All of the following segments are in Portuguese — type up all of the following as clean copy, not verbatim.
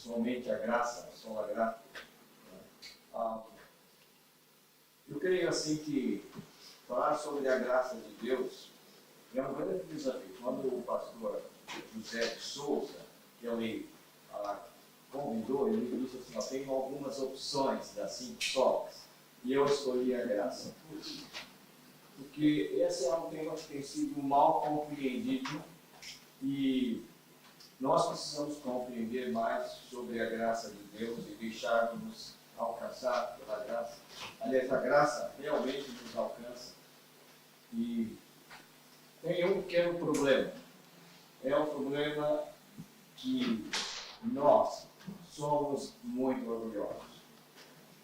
somente a graça, só a graça. Eu creio assim que falar sobre a graça de Deus é um grande desafio. Quando o pastor José de Souza, ele convidou, ele disse assim, eu tenho algumas opções das 5 solas, e eu escolhi a graça. Porque esse é um tema que tem sido mal compreendido e nós precisamos compreender mais sobre a graça de Deus e deixarmos alcançar pela graça. Aliás, a graça realmente nos alcança. E tem um pequeno problema. É um problema que nós somos muito orgulhosos.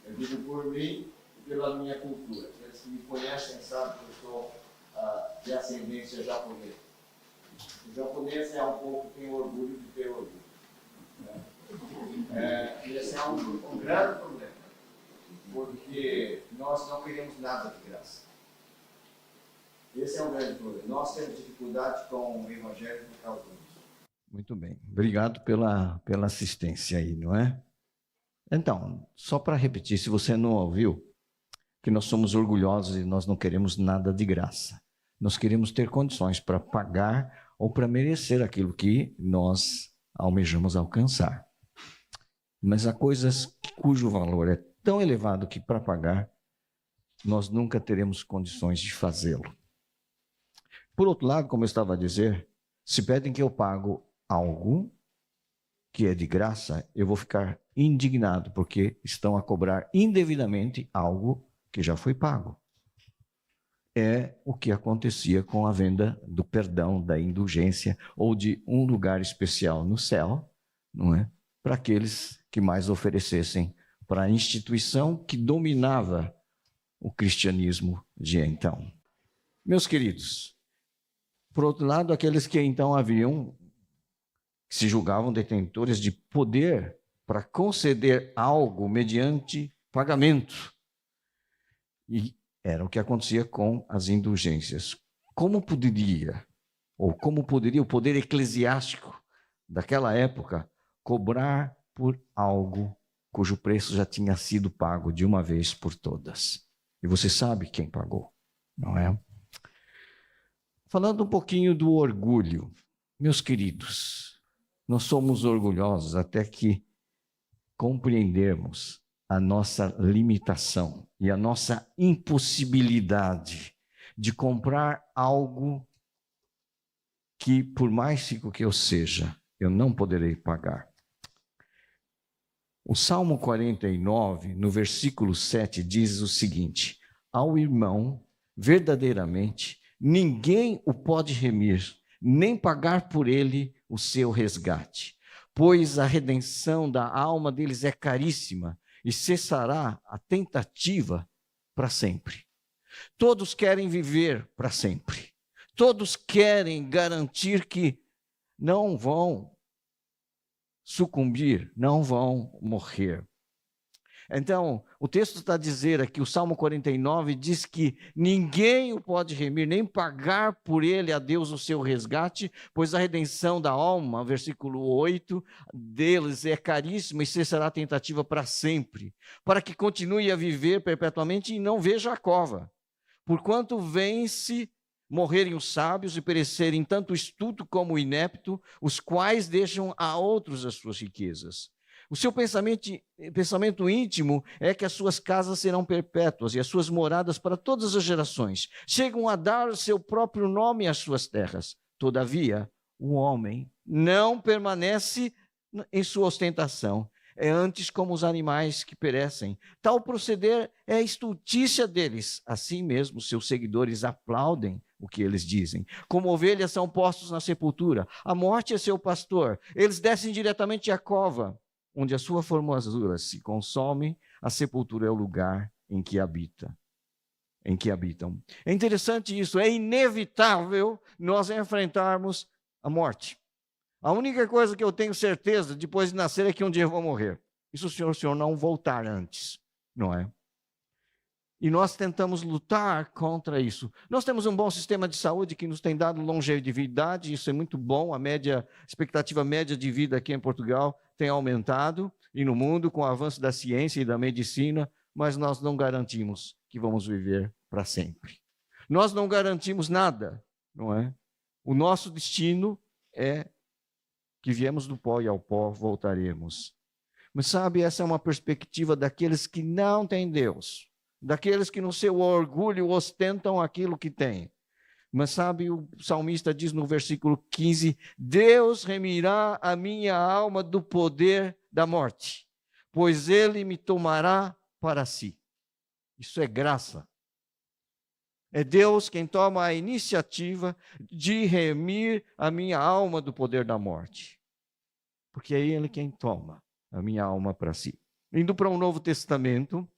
Eu digo por mim e pela minha cultura. Aqueles que me conhecem sabem que eu sou de ascendência japonesa. O japonês tem orgulho de ter orgulho. Né? Esse é um grande problema, porque nós não queremos nada de graça. Esse é um grande problema. Nós temos dificuldade com o Evangelho por causa disso. Muito bem. Obrigado pela assistência aí, não é? Então, só para repetir, se você não ouviu, que nós somos orgulhosos e nós não queremos nada de graça. Nós queremos ter condições para pagar ou para merecer aquilo que nós almejamos alcançar. Mas há coisas cujo valor é tão elevado que para pagar, nós nunca teremos condições de fazê-lo. Por outro lado, como eu estava a dizer, se pedem que eu pago algo que é de graça, eu vou ficar indignado, porque estão a cobrar indevidamente algo que já foi pago. É o que acontecia com a venda do perdão, da indulgência, ou de um lugar especial no céu, não é? Para aqueles que mais oferecessem para a instituição que dominava o cristianismo de então. Meus queridos, por outro lado, aqueles que então que se julgavam detentores de poder para conceder algo mediante pagamento. E era o que acontecia com as indulgências. Como poderia o poder eclesiástico daquela época cobrar por algo cujo preço já tinha sido pago de uma vez por todas? E você sabe quem pagou, não é? Falando um pouquinho do orgulho, meus queridos, nós somos orgulhosos até que compreendermos a nossa limitação e a nossa impossibilidade de comprar algo que, por mais rico que eu seja, eu não poderei pagar. O Salmo 49, no versículo 7, diz o seguinte: ao irmão, verdadeiramente, ninguém o pode remir, nem pagar por ele o seu resgate, pois a redenção da alma deles é caríssima e cessará a tentativa para sempre. Todos querem viver para sempre. Todos querem garantir que não vão sucumbir, não vão morrer. Então, o texto está a dizer aqui, o Salmo 49 diz que ninguém o pode remir, nem pagar por ele a Deus o seu resgate, pois a redenção da alma, versículo 8, deles é caríssima e cessará a tentativa para sempre, para que continue a viver perpetuamente e não veja a cova. Porquanto vence morrerem os sábios e perecerem tanto o estulto como o inepto, os quais deixam a outros as suas riquezas. O seu pensamento íntimo é que as suas casas serão perpétuas e as suas moradas para todas as gerações. Chegam a dar seu próprio nome às suas terras. Todavia, o homem não permanece em sua ostentação. É antes como os animais que perecem. Tal proceder é a estultícia deles. Assim mesmo, seus seguidores aplaudem o que eles dizem. Como ovelhas são postos na sepultura. A morte é seu pastor. Eles descem diretamente à cova, onde a sua formosura se consome. A sepultura é o lugar em que habitam. É interessante isso. É inevitável nós enfrentarmos a morte. A única coisa que eu tenho certeza depois de nascer é que um dia eu vou morrer. Isso se o senhor não voltar antes, não é? E nós tentamos lutar contra isso. Nós temos um bom sistema de saúde que nos tem dado longevidade, isso é muito bom. A expectativa média de vida aqui em Portugal tem aumentado, e no mundo, com o avanço da ciência e da medicina, mas nós não garantimos que vamos viver para sempre. Nós não garantimos nada, não é? O nosso destino é que viemos do pó e ao pó voltaremos. Mas sabe, essa é uma perspectiva daqueles que não têm Deus, daqueles que no seu orgulho ostentam aquilo que têm. Mas sabe, o salmista diz no versículo 15, Deus remirá a minha alma do poder da morte, pois ele me tomará para si. Isso é graça. É Deus quem toma a iniciativa de remir a minha alma do poder da morte. Porque é Ele quem toma a minha alma para si. Indo para o Novo Testamento,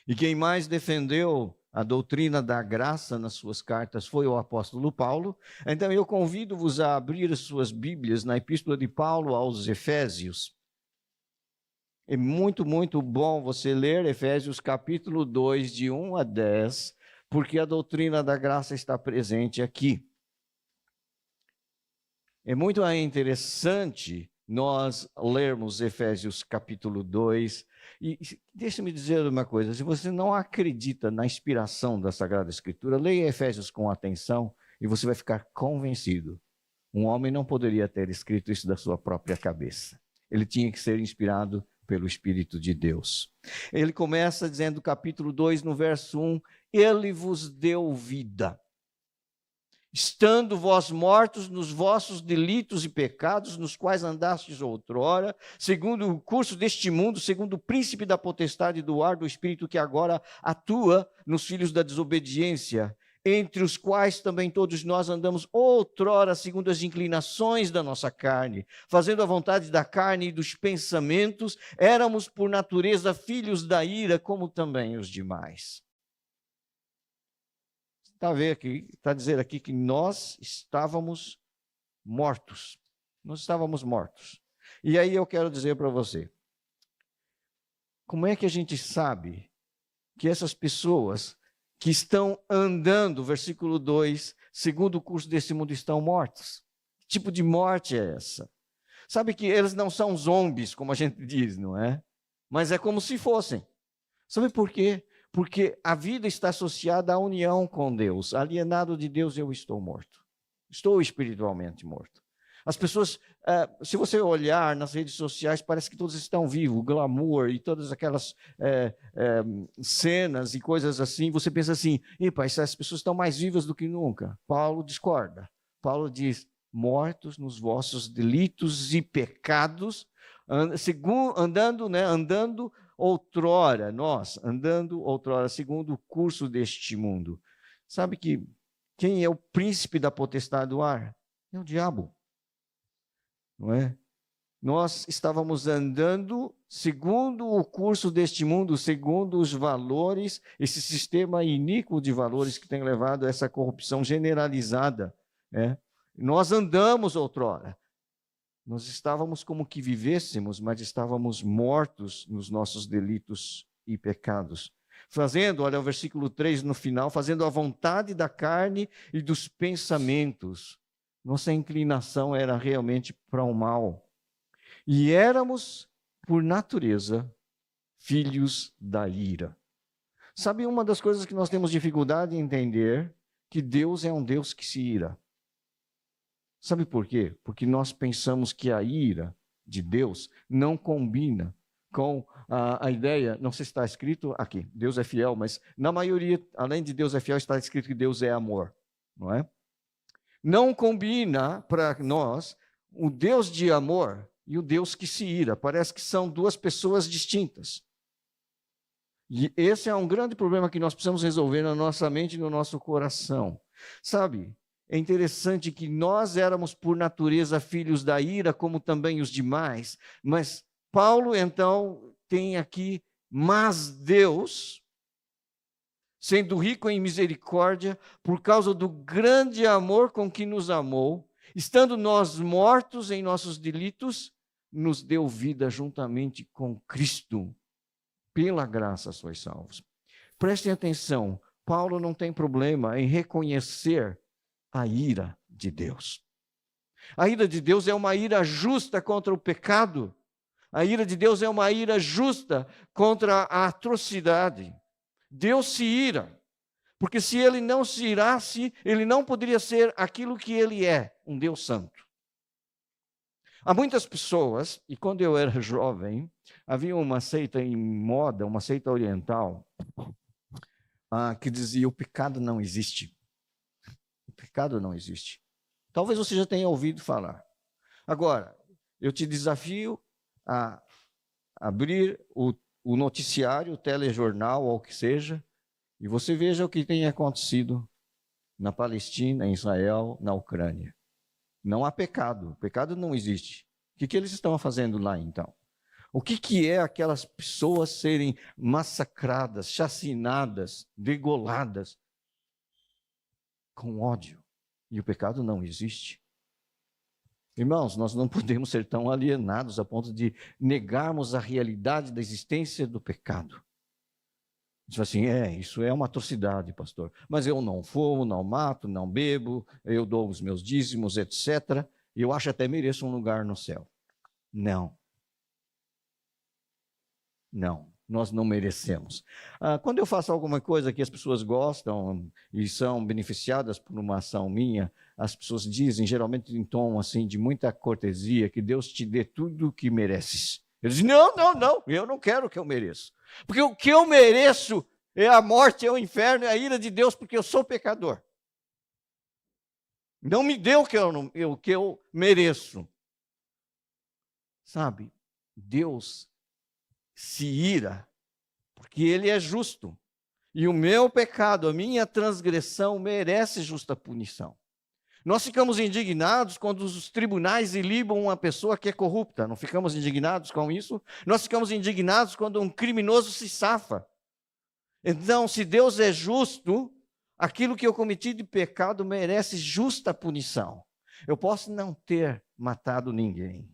e quem mais defendeu a doutrina da graça nas suas cartas foi o apóstolo Paulo. Então eu convido-vos a abrir as suas Bíblias na Epístola de Paulo aos Efésios. É muito, muito bom você ler Efésios capítulo 2, de 1 a 10, porque a doutrina da graça está presente aqui. É muito interessante nós lermos Efésios capítulo 2. E deixa-me dizer uma coisa, se você não acredita na inspiração da Sagrada Escritura, leia Efésios com atenção e você vai ficar convencido. Um homem não poderia ter escrito isso da sua própria cabeça. Ele tinha que ser inspirado pelo Espírito de Deus. Ele começa dizendo, capítulo 2, no verso 1, Ele vos deu vida, estando vós mortos nos vossos delitos e pecados, nos quais andastes outrora, segundo o curso deste mundo, segundo o príncipe da potestade do ar, do espírito que agora atua nos filhos da desobediência, entre os quais também todos nós andamos outrora, segundo as inclinações da nossa carne, fazendo a vontade da carne e dos pensamentos, éramos por natureza filhos da ira, como também os demais. Está a dizer aqui que nós estávamos mortos. Nós estávamos mortos. E aí eu quero dizer para você, como é que a gente sabe que essas pessoas que estão andando, versículo 2, segundo o curso desse mundo, estão mortos? Que tipo de morte é essa? Sabe que eles não são zombies, como a gente diz, não é? Mas é como se fossem. Sabe por quê? Porque a vida está associada à união com Deus. Alienado de Deus, eu estou morto. Estou espiritualmente morto. As pessoas, se você olhar nas redes sociais, parece que todos estão vivos, o glamour e todas aquelas cenas e coisas assim. Você pensa assim, essas pessoas estão mais vivas do que nunca. Paulo discorda. Paulo diz, mortos nos vossos delitos e pecados, andando outrora, segundo o curso deste mundo. Sabe que quem é o príncipe da potestade do ar? É o diabo. Não é? Nós estávamos andando segundo o curso deste mundo, segundo os valores, esse sistema iníquo de valores que tem levado a essa corrupção generalizada. Nós andamos outrora. Nós estávamos como que vivêssemos, mas estávamos mortos nos nossos delitos e pecados. Olha o versículo 3 no final, fazendo a vontade da carne e dos pensamentos. Nossa inclinação era realmente para o mal. E éramos, por natureza, filhos da ira. Sabe, uma das coisas que nós temos dificuldade em entender, que Deus é um Deus que se ira. Sabe por quê? Porque nós pensamos que a ira de Deus não combina com a ideia, não sei se está escrito aqui, Deus é fiel, mas na maioria, além de Deus é fiel, está escrito que Deus é amor, não é? Não combina para nós o Deus de amor e o Deus que se ira. Parece que são duas pessoas distintas. E esse é um grande problema que nós precisamos resolver na nossa mente e no nosso coração. Sabe, é interessante que nós éramos por natureza filhos da ira, como também os demais, mas Paulo então tem aqui, mas Deus, sendo rico em misericórdia, por causa do grande amor com que nos amou, estando nós mortos em nossos delitos, nos deu vida juntamente com Cristo. Pela graça sois salvos. prestem atenção, Paulo não tem problema em reconhecer a ira de Deus. A ira de Deus é uma ira justa contra o pecado. A ira de Deus é uma ira justa contra a atrocidade. Deus se ira, porque se ele não se irasse, ele não poderia ser aquilo que ele é, um Deus santo. Há muitas pessoas, e quando eu era jovem, havia uma seita em moda, uma seita oriental, que dizia: o pecado não existe. O pecado não existe. Talvez você já tenha ouvido falar. Agora, eu te desafio a abrir o noticiário, o telejornal, ou o que seja, e você veja o que tem acontecido na Palestina, em Israel, na Ucrânia. Não há pecado, o pecado não existe. O que eles estão fazendo lá, então? O que é aquelas pessoas serem massacradas, chacinadas, degoladas com ódio? E o pecado não existe. Irmãos, nós não podemos ser tão alienados a ponto de negarmos a realidade da existência do pecado. Diz assim: isso é uma atrocidade, pastor. Mas eu não fumo, não mato, não bebo, eu dou os meus dízimos, etc. E eu acho até mereço um lugar no céu. Não. Não, nós não merecemos. Quando eu faço alguma coisa que as pessoas gostam e são beneficiadas por uma ação minha, as pessoas dizem, geralmente em tom assim, de muita cortesia, que Deus te dê tudo o que mereces. Eles dizem: não, eu não quero o que eu mereço. Porque o que eu mereço é a morte, é o inferno, é a ira de Deus, porque eu sou pecador. Não me dê o que eu mereço. Sabe, Deus se ira, porque ele é justo. E o meu pecado, a minha transgressão merece justa punição. Nós ficamos indignados quando os tribunais ilibam uma pessoa que é corrupta. Não ficamos indignados com isso? Nós ficamos indignados quando um criminoso se safa. Então, se Deus é justo, aquilo que eu cometi de pecado merece justa punição. Eu posso não ter matado ninguém,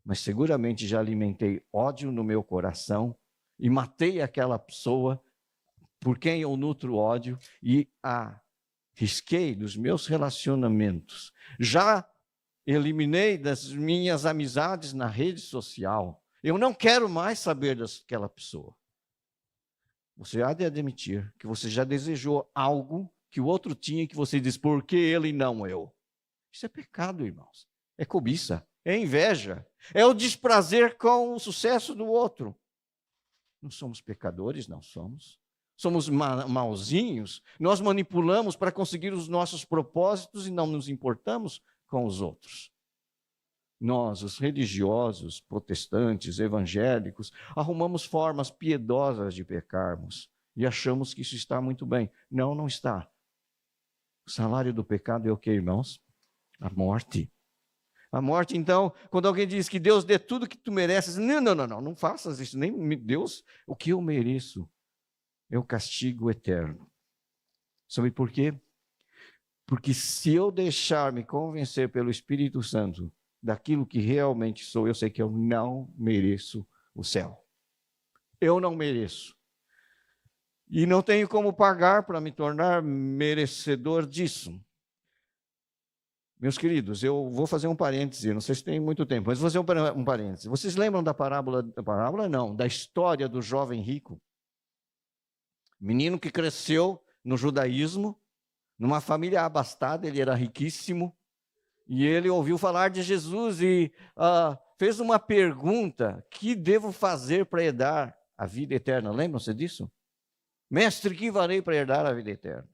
mas seguramente já alimentei ódio no meu coração e matei aquela pessoa por quem eu nutro ódio e a risquei dos meus relacionamentos. Já eliminei das minhas amizades na rede social. Eu não quero mais saber daquela pessoa. Você há de admitir que você já desejou algo que o outro tinha e que você diz: por que ele não eu? Isso é pecado, irmãos. É cobiça, é inveja, é o desprazer com o sucesso do outro. Não somos pecadores, não somos. Somos mauzinhos, nós manipulamos para conseguir os nossos propósitos e não nos importamos com os outros. Nós, os religiosos, protestantes, evangélicos, arrumamos formas piedosas de pecarmos e achamos que isso está muito bem. Não, não está. O salário do pecado é o que, irmãos? A morte. A morte, então, quando alguém diz que Deus dê tudo que tu mereces, não faças isso, nem Deus, o que eu mereço é o castigo eterno. Sabe por quê? Porque se eu deixar me convencer pelo Espírito Santo daquilo que realmente sou, eu sei que eu não mereço o céu. Eu não mereço. E não tenho como pagar para me tornar merecedor disso. Meus queridos, eu vou fazer um parêntese, não sei se tem muito tempo, mas vou fazer um parêntese. Vocês lembram da da história do jovem rico? Menino que cresceu no judaísmo, numa família abastada, ele era riquíssimo, e ele ouviu falar de Jesus e fez uma pergunta: que devo fazer para herdar a vida eterna? Lembram-se disso? Mestre, que farei para herdar a vida eterna?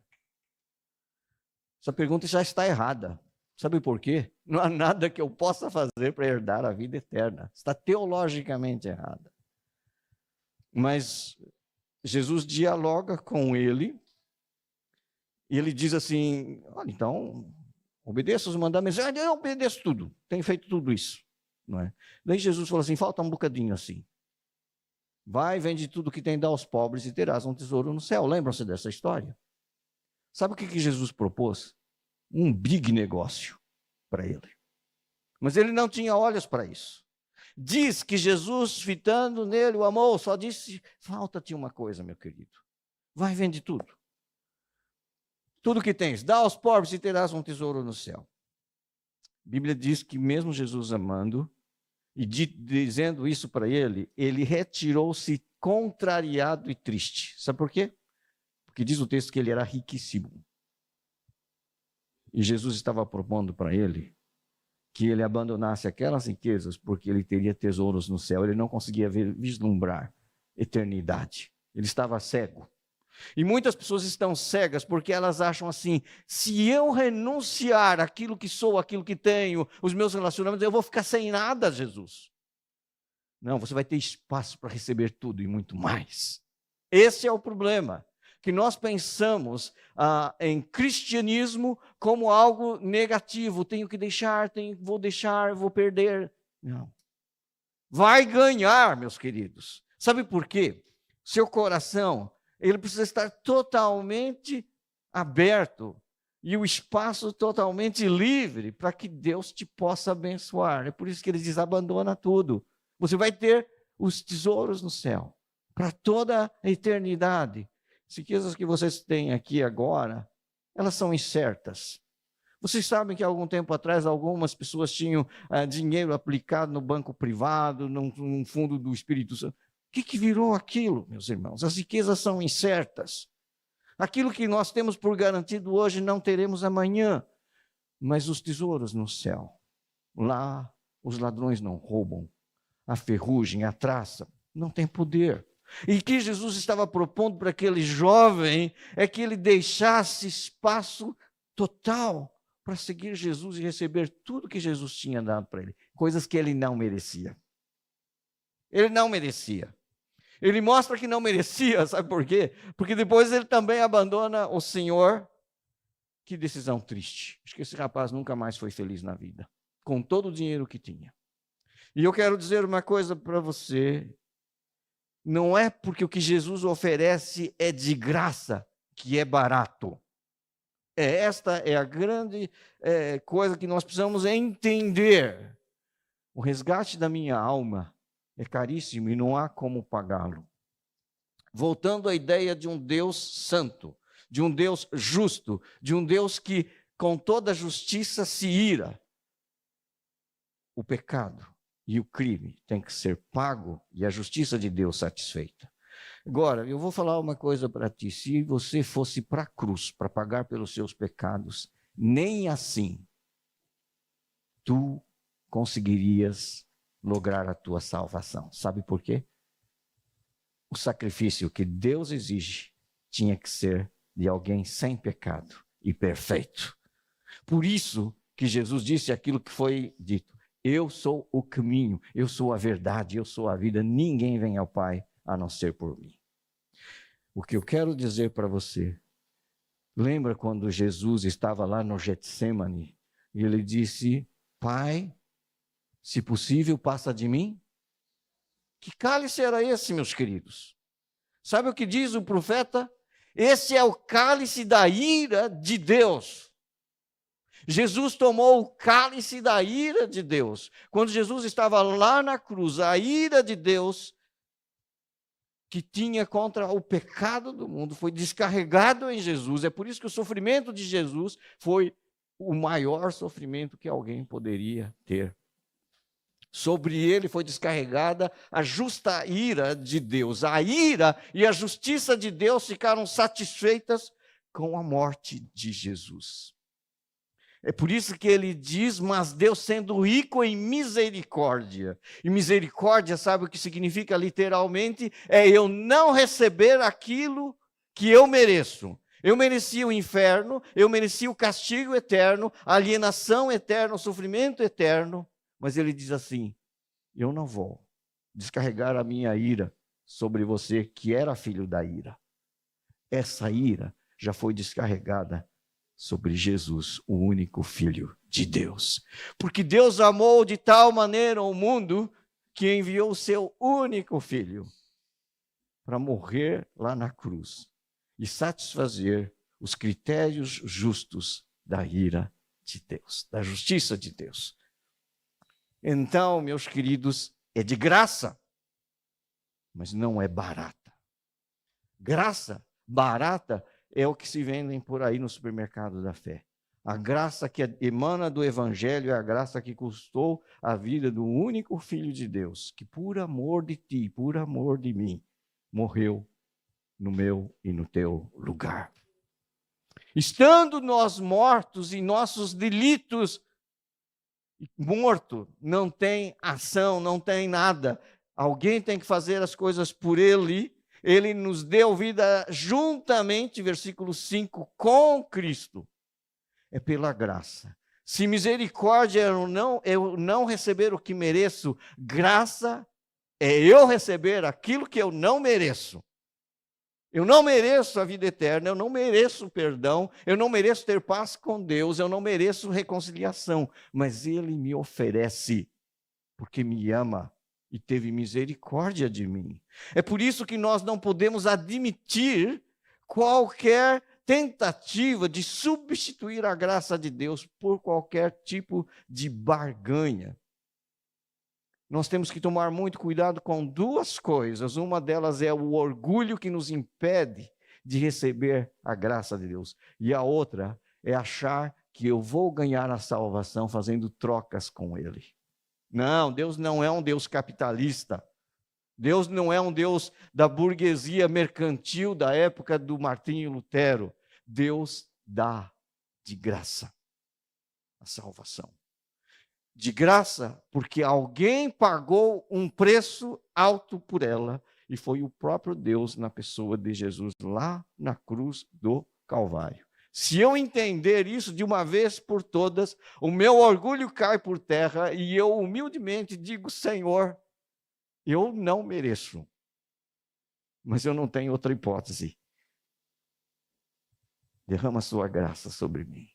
Essa pergunta já está errada. Sabe por quê? Não há nada que eu possa fazer para herdar a vida eterna. Está teologicamente errada. Mas Jesus dialoga com ele e ele diz assim: olha, então, obedeça os mandamentos. Eu obedeço tudo, tenho feito tudo isso. Não é? Daí Jesus falou assim: falta um bocadinho assim. Vai, vende tudo que tem, dá aos pobres e terás um tesouro no céu. Lembram-se dessa história? Sabe o que Jesus propôs? Um big negócio para ele. Mas ele não tinha olhos para isso. Diz que Jesus, fitando nele o amor, só disse: falta-te uma coisa, meu querido. Vai e vende tudo. Tudo que tens, dá aos pobres e terás um tesouro no céu. A Bíblia diz que mesmo Jesus amando e dizendo isso para ele, ele retirou-se contrariado e triste. Sabe por quê? Porque diz o texto que ele era riquíssimo. E Jesus estava propondo para ele que ele abandonasse aquelas riquezas porque ele teria tesouros no céu. Ele não conseguia vislumbrar eternidade. Ele estava cego. E muitas pessoas estão cegas porque elas acham assim: se eu renunciar àquilo que sou, àquilo que tenho, os meus relacionamentos, eu vou ficar sem nada, Jesus. Não, você vai ter espaço para receber tudo e muito mais. Esse é o problema, que nós pensamos em cristianismo como algo negativo. Tenho que deixar, vou perder. Não. Vai ganhar, meus queridos. Sabe por quê? Seu coração, ele precisa estar totalmente aberto e o espaço totalmente livre para que Deus te possa abençoar. É por isso que ele diz: abandona tudo. Você vai ter os tesouros no céu para toda a eternidade. As riquezas que vocês têm aqui agora, elas são incertas. Vocês sabem que há algum tempo atrás algumas pessoas tinham dinheiro aplicado no banco privado, num fundo do Espírito Santo. O que virou aquilo, meus irmãos? As riquezas são incertas. Aquilo que nós temos por garantido hoje não teremos amanhã. Mas os tesouros no céu, lá os ladrões não roubam, a ferrugem, a traça, não tem poder. E o que Jesus estava propondo para aquele jovem é que ele deixasse espaço total para seguir Jesus e receber tudo que Jesus tinha dado para ele, coisas que ele não merecia. Ele não merecia. Ele mostra que não merecia, sabe por quê? Porque depois ele também abandona o Senhor. Que decisão triste. Acho que esse rapaz nunca mais foi feliz na vida, com todo o dinheiro que tinha. E eu quero dizer uma coisa para você: não é porque o que Jesus oferece é de graça que é barato. Esta é a grande coisa que nós precisamos entender. O resgate da minha alma é caríssimo e não há como pagá-lo. Voltando à ideia de um Deus santo, de um Deus justo, de um Deus que com toda justiça se ira. O pecado e o crime tem que ser pago e a justiça de Deus satisfeita. Agora, eu vou falar uma coisa para ti: se você fosse para a cruz para pagar pelos seus pecados, nem assim tu conseguirias lograr a tua salvação. Sabe por quê? O sacrifício que Deus exige tinha que ser de alguém sem pecado e perfeito. Por isso que Jesus disse aquilo que foi dito: eu sou o caminho, eu sou a verdade, eu sou a vida, ninguém vem ao Pai a não ser por mim. O que eu quero dizer para você, lembra quando Jesus estava lá no Getsemane e ele disse: Pai, se possível, passa de mim? Que cálice era esse, meus queridos? Sabe o que diz o profeta? Esse é o cálice da ira de Deus. Jesus tomou o cálice da ira de Deus. Quando Jesus estava lá na cruz, a ira de Deus que tinha contra o pecado do mundo foi descarregado em Jesus. É por isso que o sofrimento de Jesus foi o maior sofrimento que alguém poderia ter. Sobre ele foi descarregada a justa ira de Deus. A ira e a justiça de Deus ficaram satisfeitas com a morte de Jesus. É por isso que ele diz: mas Deus, sendo rico em misericórdia. E misericórdia, sabe o que significa literalmente? É eu não receber aquilo que eu mereço. Eu merecia o inferno, eu merecia o castigo eterno, a alienação eterna, o sofrimento eterno. Mas ele diz assim: eu não vou descarregar a minha ira sobre você que era filho da ira. Essa ira já foi descarregada sobre Jesus, o único Filho de Deus. Porque Deus amou de tal maneira o mundo que enviou o seu único Filho para morrer lá na cruz e satisfazer os critérios justos da ira de Deus, da justiça de Deus. Então, meus queridos, é de graça, mas não é barata. Graça barata é o que se vendem por aí no supermercado da fé. A graça que emana do Evangelho é a graça que custou a vida do único Filho de Deus, que por amor de ti, por amor de mim, morreu no meu e no teu lugar. Estando nós mortos em nossos delitos, morto, não tem ação, não tem nada. Alguém tem que fazer as coisas por ele. Ele nos deu vida juntamente, versículo 5, com Cristo. É pela graça. Se misericórdia é eu não receber o que mereço, graça é eu receber aquilo que eu não mereço. Eu não mereço a vida eterna, eu não mereço perdão, eu não mereço ter paz com Deus, eu não mereço reconciliação, mas Ele me oferece, porque me ama e teve misericórdia de mim. É por isso que nós não podemos admitir qualquer tentativa de substituir a graça de Deus por qualquer tipo de barganha. Nós temos que tomar muito cuidado com duas coisas. Uma delas é o orgulho que nos impede de receber a graça de Deus. E a outra é achar que eu vou ganhar a salvação fazendo trocas com Ele. Não, Deus não é um Deus capitalista. Deus não é um Deus da burguesia mercantil da época do Martinho Lutero. Deus dá de graça a salvação. De graça, porque alguém pagou um preço alto por ela, e foi o próprio Deus na pessoa de Jesus, lá na cruz do Calvário. Se eu entender isso de uma vez por todas, o meu orgulho cai por terra, e eu humildemente digo: Senhor, eu não mereço, mas eu não tenho outra hipótese. Derrama a sua graça sobre mim.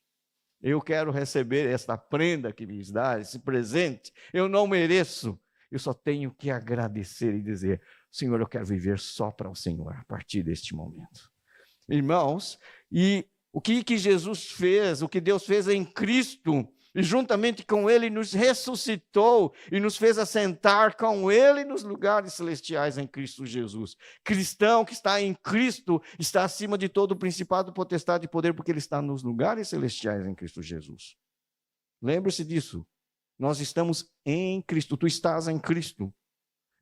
Eu quero receber esta prenda que me dá, esse presente. Eu não mereço. Eu só tenho que agradecer e dizer: Senhor, eu quero viver só para o Senhor a partir deste momento. Irmãos, e o que Jesus fez, o que Deus fez em Cristo, e juntamente com Ele nos ressuscitou e nos fez assentar com Ele nos lugares celestiais em Cristo Jesus. Cristão que está em Cristo está acima de todo o principado, potestade e poder, porque ele está nos lugares celestiais em Cristo Jesus. Lembre-se disso. Nós estamos em Cristo. Tu estás em Cristo.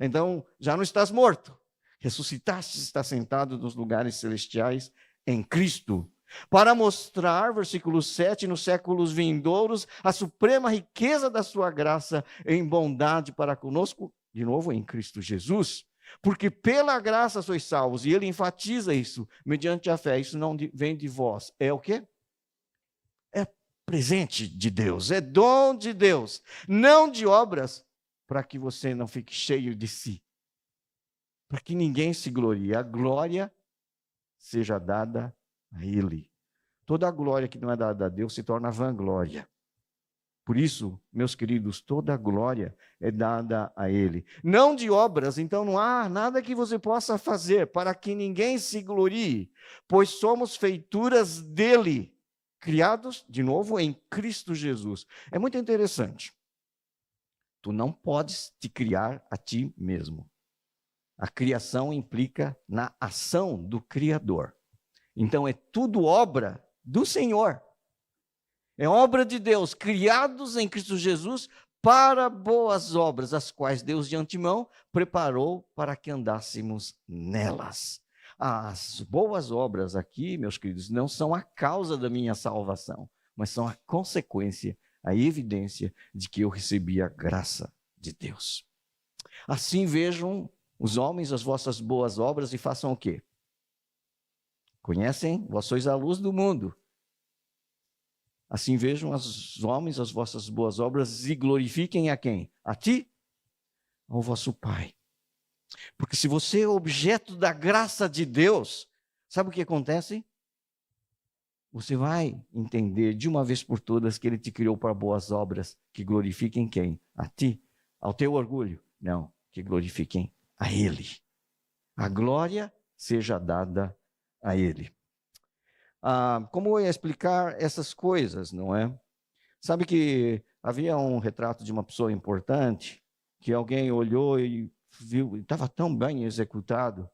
Então, já não estás morto. Ressuscitaste, está sentado nos lugares celestiais em Cristo. Para mostrar, versículo 7, nos séculos vindouros, a suprema riqueza da sua graça em bondade para conosco, de novo em Cristo Jesus. Porque pela graça sois salvos, e ele enfatiza isso, mediante a fé. Isso não vem de vós. É o quê? É presente de Deus, é dom de Deus, não de obras, para que você não fique cheio de si. Para que ninguém se glorie. A glória seja dada a Ele. Toda a glória que não é dada a Deus se torna vanglória. Por isso, meus queridos, toda a glória é dada a Ele. Não de obras, então não há nada que você possa fazer para que ninguém se glorie, pois somos feituras dEle, criados, de novo, em Cristo Jesus. É muito interessante. Tu não podes te criar a ti mesmo. A criação implica na ação do Criador. Então é tudo obra do Senhor. É obra de Deus, criados em Cristo Jesus para boas obras, as quais Deus de antemão preparou para que andássemos nelas. As boas obras aqui, meus queridos, não são a causa da minha salvação, mas são a consequência, a evidência de que eu recebi a graça de Deus. Assim vejam os homens as vossas boas obras e façam o quê? Conhecem? Vós sois a luz do mundo. Assim vejam os homens as vossas boas obras e glorifiquem a quem? A ti? Ao vosso Pai. Porque se você é objeto da graça de Deus, sabe o que acontece? Você vai entender de uma vez por todas que Ele te criou para boas obras que glorifiquem quem? A ti? Ao teu orgulho? Não, que glorifiquem a Ele. A glória seja dada a Ele. Como eu ia explicar essas coisas, não é? Sabe que havia um retrato de uma pessoa importante, que alguém olhou e viu, estava tão bem executado,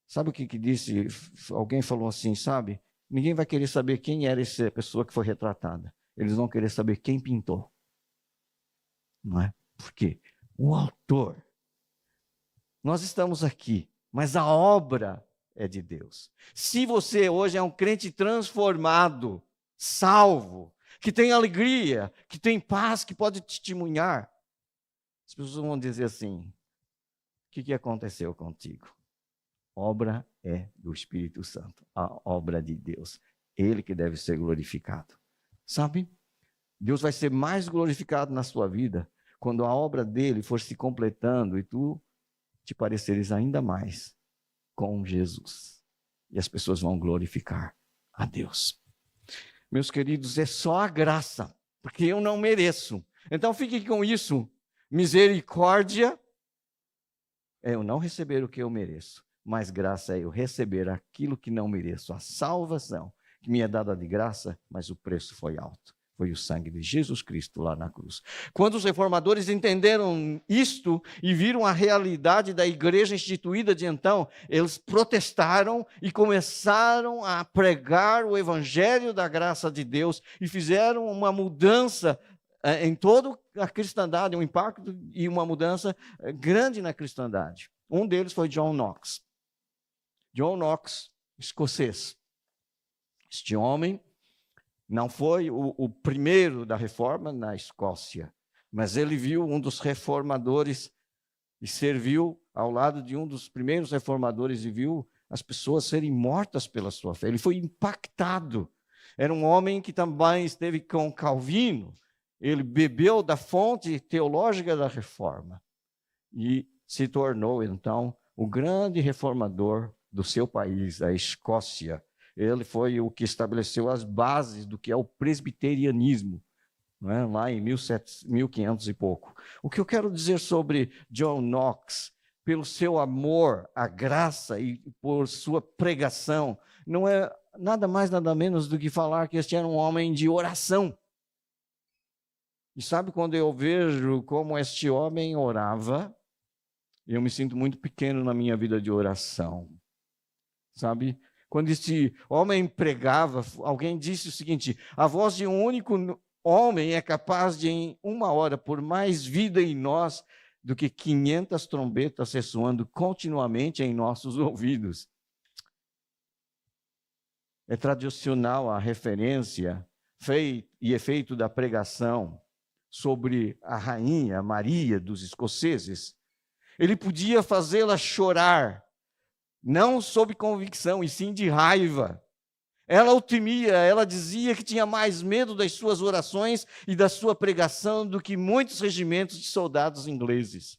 Sabe o que disse? Alguém falou assim, sabe? Ninguém vai querer saber quem era essa pessoa que foi retratada. Eles vão querer saber quem pintou. Não é? Por quê? O autor. Nós estamos aqui, mas a obra é de Deus. Se você hoje é um crente transformado, salvo, que tem alegria, que tem paz, que pode testemunhar, as pessoas vão dizer assim: o que aconteceu contigo? Obra é do Espírito Santo, a obra de Deus. Ele que deve ser glorificado. Sabe? Deus vai ser mais glorificado na sua vida quando a obra dele for se completando e tu te pareceres ainda mais com Jesus. E as pessoas vão glorificar a Deus. Meus queridos, é só a graça, porque eu não mereço. Então fique com isso. Misericórdia é eu não receber o que eu mereço, mas graça é eu receber aquilo que não mereço, a salvação que me é dada de graça, mas o preço foi alto. Foi o sangue de Jesus Cristo lá na cruz. Quando os reformadores entenderam isto e viram a realidade da igreja instituída de então, eles protestaram e começaram a pregar o evangelho da graça de Deus e fizeram uma mudança em toda a cristandade, um impacto e uma mudança grande na cristandade. Um deles foi John Knox. John Knox, escocês. Este homem não foi o primeiro da reforma na Escócia, mas ele viu um dos reformadores e serviu ao lado de um dos primeiros reformadores e viu as pessoas serem mortas pela sua fé. Ele foi impactado. Era um homem que também esteve com Calvino. Ele bebeu da fonte teológica da reforma e se tornou, então, o grande reformador do seu país, a Escócia. Ele foi o que estabeleceu as bases do que é o presbiterianismo, não é? Lá em 1500 e pouco. O que eu quero dizer sobre John Knox, pelo seu amor à graça e por sua pregação, não é nada mais, nada menos do que falar que este era um homem de oração. E sabe, quando eu vejo como este homem orava, eu me sinto muito pequeno na minha vida de oração. Sabe? Quando este homem pregava, alguém disse o seguinte: a voz de um único homem é capaz de, em 1 hora, pôr mais vida em nós do que 500 trombetas ressoando continuamente em nossos ouvidos. É tradicional a referência e efeito da pregação sobre a rainha Maria dos escoceses. Ele podia fazê-la chorar, não sob convicção, e sim de raiva. Ela o temia, ela dizia que tinha mais medo das suas orações e da sua pregação do que muitos regimentos de soldados ingleses.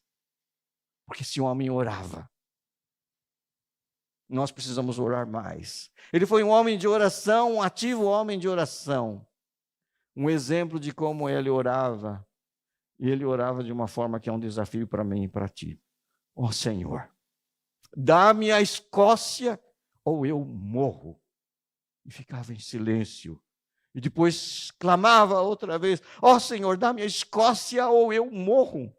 Porque esse homem orava. Nós precisamos orar mais. Ele foi um homem de oração, um ativo homem de oração. Um exemplo de como ele orava. E ele orava de uma forma que é um desafio para mim e para ti. Ó Senhor, dá-me a Escócia ou eu morro. E ficava em silêncio. E depois clamava outra vez: ó Senhor, dá-me a Escócia ou eu morro.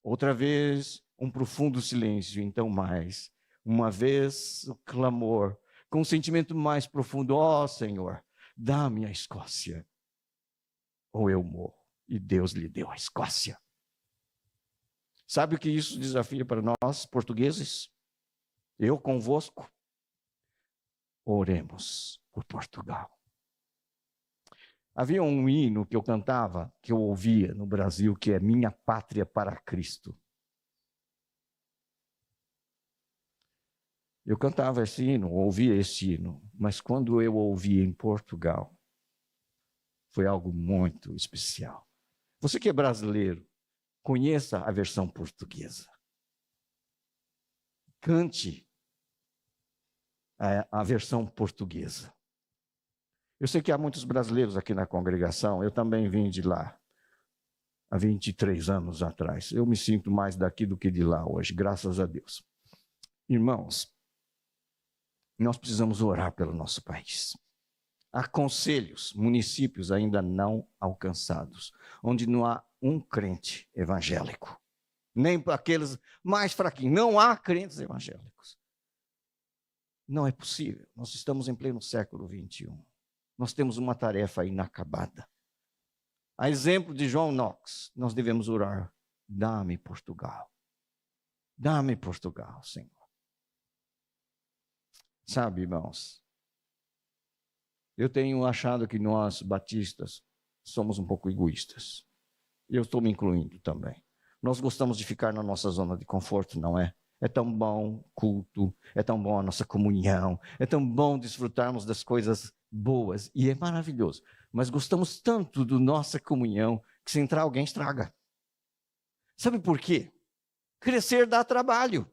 Outra vez, um profundo silêncio. Então mais. Uma vez, o clamor, com um sentimento mais profundo: ó Senhor, dá-me a Escócia ou eu morro. E Deus lhe deu a Escócia. Sabe o que isso desafia para nós, portugueses? Eu convosco. Oremos por Portugal. Havia um hino que eu cantava, que eu ouvia no Brasil, que é Minha Pátria para Cristo. Eu cantava esse hino, ouvia esse hino, mas quando eu ouvi em Portugal, foi algo muito especial. Você que é brasileiro, conheça a versão portuguesa. Cante a versão portuguesa. Eu sei que há muitos brasileiros aqui na congregação, eu também vim de lá, há 23 anos atrás. Eu me sinto mais daqui do que de lá hoje, graças a Deus. Irmãos, nós precisamos orar pelo nosso país. Há concelhos, municípios ainda não alcançados, onde não há um crente evangélico. Nem para aqueles mais fraquinhos. Não há crentes evangélicos. Não é possível. Nós estamos em pleno século XXI. Nós temos uma tarefa inacabada. A exemplo de João Knox, nós devemos orar: dá-me Portugal. Dá-me Portugal, Senhor. Sabe, irmãos, eu tenho achado que nós, batistas, somos um pouco egoístas. Eu estou me incluindo também. Nós gostamos de ficar na nossa zona de conforto, não é? É tão bom o culto, é tão bom a nossa comunhão, é tão bom desfrutarmos das coisas boas, e é maravilhoso. Mas gostamos tanto da nossa comunhão que se entrar alguém estraga. Sabe por quê? Crescer dá trabalho.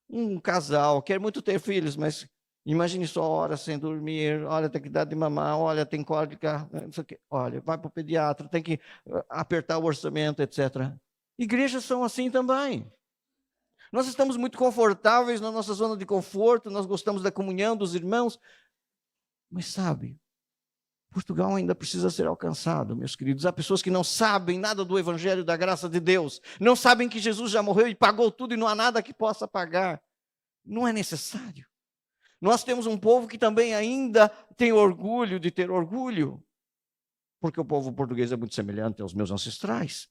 Um casal quer muito ter filhos, mas imagine só horas sem dormir, olha, tem que dar de mamar, olha, tem cólica, não sei o quê. Olha, vai para o pediatra, tem que apertar o orçamento, etc. Igrejas são assim também. Nós estamos muito confortáveis na nossa zona de conforto, nós gostamos da comunhão dos irmãos, mas sabe, Portugal ainda precisa ser alcançado, meus queridos. Há pessoas que não sabem nada do evangelho da graça de Deus, não sabem que Jesus já morreu e pagou tudo e não há nada que possa pagar. Não é necessário. Nós temos um povo que também ainda tem orgulho de ter orgulho, porque o povo português é muito semelhante aos meus ancestrais.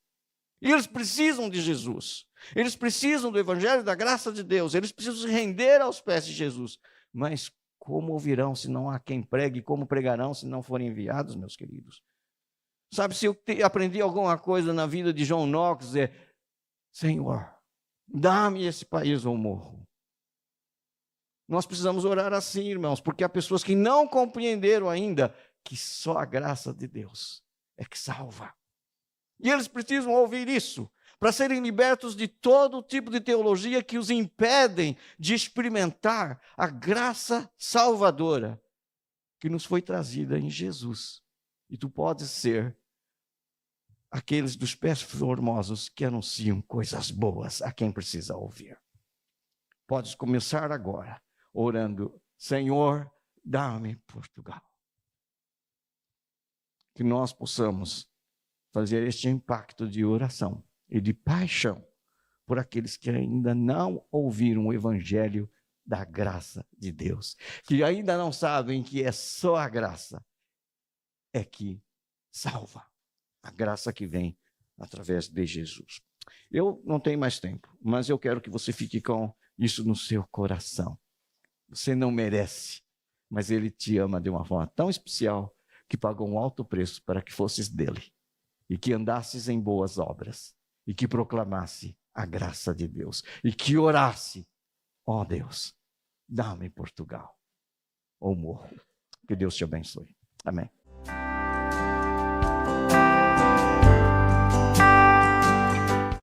E eles precisam de Jesus. Eles precisam do evangelho da graça de Deus. Eles precisam se render aos pés de Jesus. Mas como ouvirão se não há quem pregue? Como pregarão se não forem enviados, meus queridos? Sabe, se eu aprendi alguma coisa na vida de John Knox, é: Senhor, dá-me esse país ou morro. Nós precisamos orar assim, irmãos, porque há pessoas que não compreenderam ainda que só a graça de Deus é que salva. E eles precisam ouvir isso para serem libertos de todo tipo de teologia que os impedem de experimentar a graça salvadora que nos foi trazida em Jesus. E tu podes ser aqueles dos pés formosos que anunciam coisas boas a quem precisa ouvir. Podes começar agora orando: Senhor, dá-me Portugal. Que nós possamos fazer este impacto de oração e de paixão por aqueles que ainda não ouviram o evangelho da graça de Deus, que ainda não sabem que é só a graça é que salva, a graça que vem através de Jesus. Eu não tenho mais tempo, mas eu quero que você fique com isso no seu coração. Você não merece, mas Ele te ama de uma forma tão especial que pagou um alto preço para que fosses dele e que andasses em boas obras e que proclamasse a graça de Deus e que orasse: ó Deus, dá-me Portugal ou morro. Que Deus te abençoe. Amém.